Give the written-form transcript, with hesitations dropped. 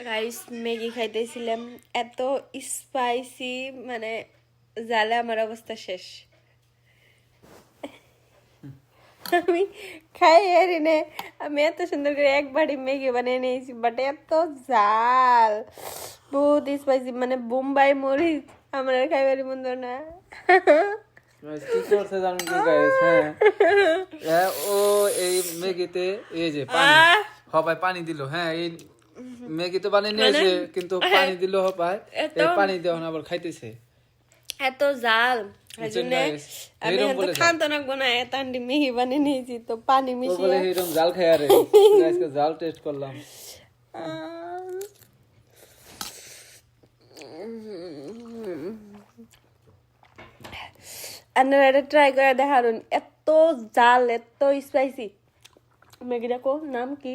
Guys Maggi খাইতেছিলাম, এত spicy, মানে জালে আমার অবস্থা শেষ। আমি খাই আরি নে, আমি এত সুন্দর করে একবারই ম্যাগি বানিয়ে নিয়েছি, বাট এত জাল, বহুত স্পাইসি, মানে বোম্বাই মরিচ আমার আর খাইবারই মন্দ না। কি করছে জানেন কি গাইস? হ্যাঁ ও এই ম্যাগিতে এই যে পানি হবাই পানি দিল। হ্যাঁ এই ম্যাগি তো বানিয়ে নিয়েছে কিন্তু পানি দিল হবাই, এই পানি দেওয়া আবার খাইতেছে। এত জাল, বুঝছেন আমি guys? এরম এত বলে খান্ত না গোনা এত আন্টি ম্যাগি বানিয়ে নিয়েছি, তো পানি ও বলে মিশিয়ে এরকম জাল খাই আরে আজকে জাল টেস্ট করলাম। আপনারা এটা ট্রাই করে দেখারুন, এত জাল, এত স্পাইসি। ম্যাগিটা কো নাম কি?